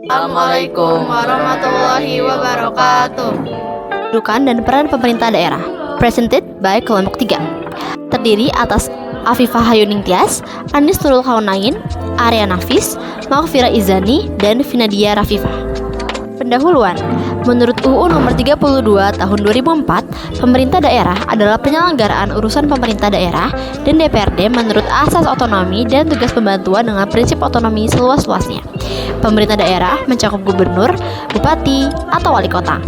Assalamualaikum warahmatullahi wabarakatuh. Kedudukan dan peran pemerintah daerah. Presented by kelompok 3. Terdiri atas Afifah Hayuning Tias, Anis Nurul Kaunain, Arya Nafis, Maghfirah Izani, dan Finadia Rafifah. Pendahuluan. Menurut UU Nomor 32 Tahun 2004, pemerintah daerah adalah penyelenggaraan urusan pemerintah daerah dan DPRD menurut asas otonomi dan tugas pembantuan dengan prinsip otonomi seluas-luasnya. Pemerintah daerah mencakup gubernur, bupati, atau wali kota.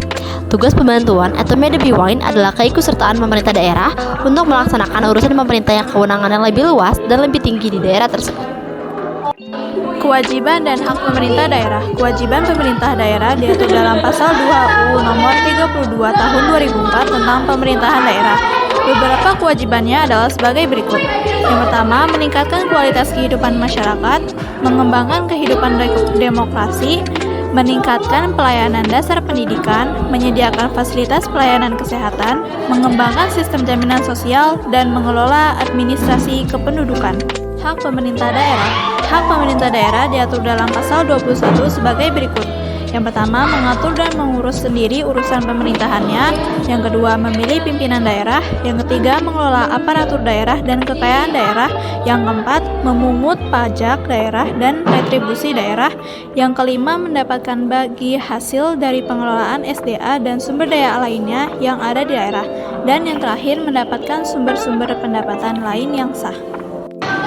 Tugas pembantuan atau Medebiwain adalah keikutsertaan pemerintah daerah untuk melaksanakan urusan pemerintah yang kewenangannya lebih luas dan lebih tinggi di daerah tersebut. Kewajiban dan hak pemerintah daerah. Kewajiban pemerintah daerah diatur dalam Pasal 2 UU Nomor 32 Tahun 2004 tentang pemerintahan daerah. Beberapa kewajibannya adalah sebagai berikut. Yang pertama, meningkatkan kualitas kehidupan masyarakat, mengembangkan kehidupan demokrasi, meningkatkan pelayanan dasar pendidikan, menyediakan fasilitas pelayanan kesehatan, mengembangkan sistem jaminan sosial, dan mengelola administrasi kependudukan. Hak pemerintah daerah. Hak pemerintah daerah diatur dalam Pasal 21 sebagai berikut. Yang pertama, mengatur dan mengurus sendiri urusan pemerintahannya. Yang kedua, memilih pimpinan daerah. Yang ketiga, mengelola aparatur daerah dan kekayaan daerah. Yang keempat, memungut pajak daerah dan retribusi daerah. Yang kelima, mendapatkan bagi hasil dari pengelolaan SDA dan sumber daya lainnya yang ada di daerah. Dan yang terakhir, mendapatkan sumber-sumber pendapatan lain yang sah.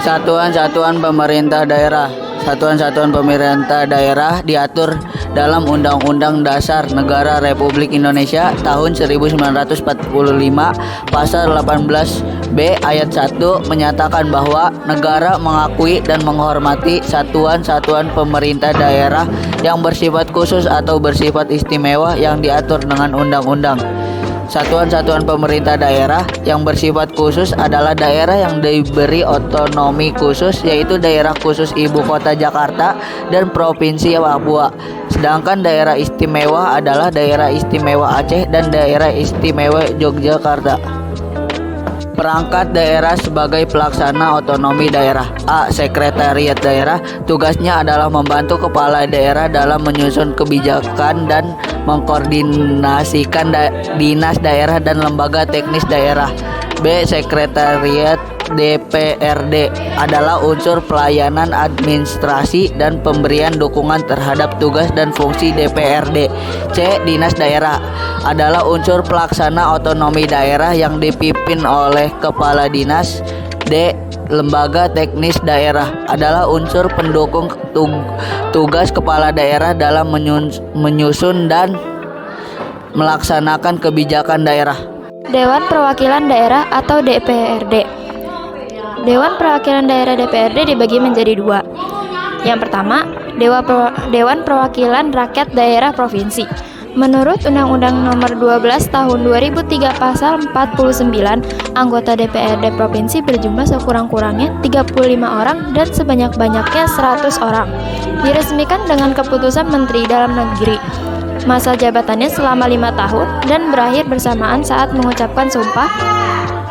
Satuan-satuan pemerintah daerah. Satuan-satuan pemerintah daerah diatur dalam Undang-Undang Dasar Negara Republik Indonesia tahun 1945 Pasal 18B ayat 1 menyatakan bahwa negara mengakui dan menghormati satuan-satuan pemerintah daerah yang bersifat khusus atau bersifat istimewa yang diatur dengan undang-undang. Satuan-satuan pemerintah daerah yang bersifat khusus adalah daerah yang diberi otonomi khusus, yaitu daerah khusus Ibu Kota Jakarta dan Provinsi Papua. Sedangkan daerah istimewa adalah daerah istimewa Aceh dan daerah istimewa Yogyakarta. Perangkat daerah sebagai pelaksana otonomi daerah. A. Sekretariat daerah. Tugasnya adalah membantu kepala daerah dalam menyusun kebijakan dan mengkoordinasikan dinas daerah dan lembaga teknis daerah. B. Sekretariat DPRD adalah unsur pelayanan administrasi dan pemberian dukungan terhadap tugas dan fungsi DPRD. C. Dinas daerah adalah unsur pelaksana otonomi daerah yang dipimpin oleh kepala dinas. D. Lembaga teknis daerah adalah unsur pendukung tugas kepala daerah dalam menyusun dan melaksanakan kebijakan daerah. Dewan Perwakilan Daerah atau DPRD. Dewan Perwakilan Daerah DPRD dibagi menjadi dua. Yang pertama, Dewan Perwakilan Rakyat Daerah Provinsi. Menurut Undang-Undang Nomor 12 Tahun 2003 Pasal 49, anggota DPRD Provinsi berjumlah sekurang-kurangnya 35 orang dan sebanyak-banyaknya 100 orang. Diresmikan dengan keputusan Menteri Dalam Negeri. Masa jabatannya selama 5 tahun dan berakhir bersamaan saat mengucapkan sumpah.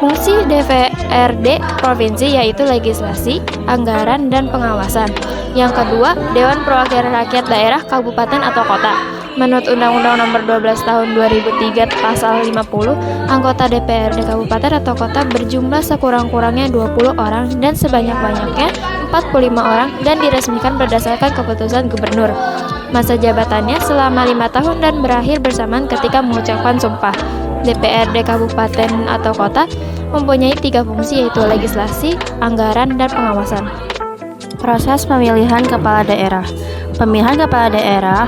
Fungsi DPRD Provinsi yaitu legislasi, anggaran, dan pengawasan. Yang kedua, Dewan Perwakilan Rakyat Daerah Kabupaten atau Kota. Menurut Undang-Undang Nomor 12 Tahun 2003 Pasal 50, anggota DPRD Kabupaten atau Kota berjumlah sekurang-kurangnya 20 orang dan sebanyak-banyaknya 45 orang dan diresmikan berdasarkan keputusan gubernur. Masa jabatannya selama 5 tahun dan berakhir bersamaan ketika mengucapkan sumpah. DPRD Kabupaten atau Kota mempunyai 3 fungsi yaitu legislasi, anggaran, dan pengawasan. Proses pemilihan kepala daerah. Pemilihan kepala daerah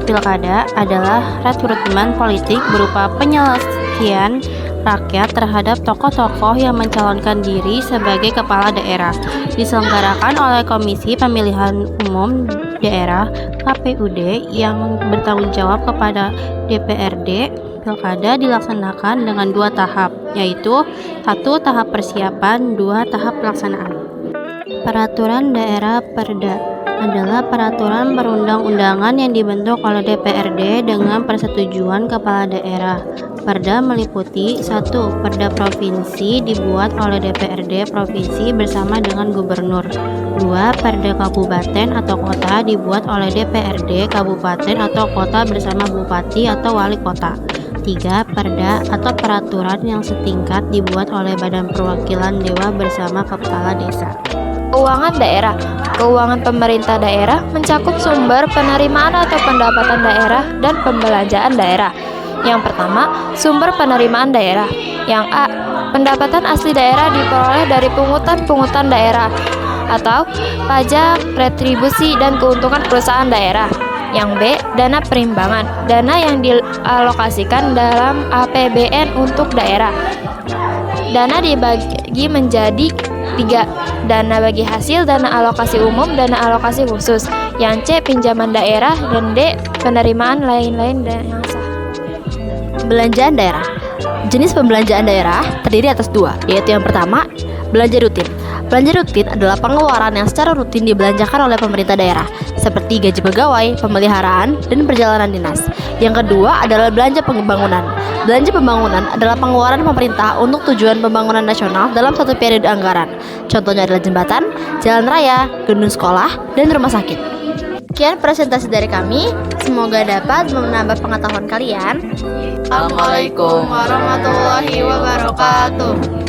pilkada adalah rekrutmen politik berupa penyeleksian rakyat terhadap tokoh-tokoh yang mencalonkan diri sebagai kepala daerah. Diselenggarakan oleh Komisi Pemilihan Umum Daerah (KPUD) yang bertanggung jawab kepada DPRD. Pilkada dilaksanakan dengan 2 tahap, yaitu 1 tahap persiapan, 2 tahap pelaksanaan. Peraturan daerah Perda adalah peraturan perundang-undangan yang dibentuk oleh DPRD dengan persetujuan kepala daerah. Perda meliputi 1. Perda provinsi dibuat oleh DPRD provinsi bersama dengan gubernur. 2. Perda kabupaten atau kota dibuat oleh DPRD kabupaten atau kota bersama bupati atau wali kota. 3. Perda atau peraturan yang setingkat dibuat oleh Badan Perwakilan Dewa bersama kepala desa. Keuangan daerah. Keuangan pemerintah daerah mencakup sumber penerimaan atau pendapatan daerah dan pembelanjaan daerah. Yang pertama, sumber penerimaan daerah. Yang A. Pendapatan asli daerah diperoleh dari pungutan-pungutan daerah atau pajak, retribusi, dan keuntungan perusahaan daerah. Yang B. Dana perimbangan. Dana yang dialokasikan dalam APBN untuk daerah. Dana dibagi menjadi 3. Dana bagi hasil, dana alokasi umum, dana alokasi khusus. Yang C. Pinjaman daerah. Dan D. Penerimaan lain-lain yang sah. Belanjaan daerah. Jenis pembelanjaan daerah terdiri atas 2, yaitu yang pertama, belanja rutin. Belanja rutin adalah pengeluaran yang secara rutin dibelanjakan oleh pemerintah daerah, seperti gaji pegawai, pemeliharaan, dan perjalanan dinas. Yang kedua adalah belanja pembangunan. Belanja pembangunan adalah pengeluaran pemerintah untuk tujuan pembangunan nasional dalam satu periode anggaran. Contohnya adalah jembatan, jalan raya, gedung sekolah, dan rumah sakit. Sekian presentasi dari kami. Semoga dapat menambah pengetahuan kalian. Assalamualaikum warahmatullahi wabarakatuh.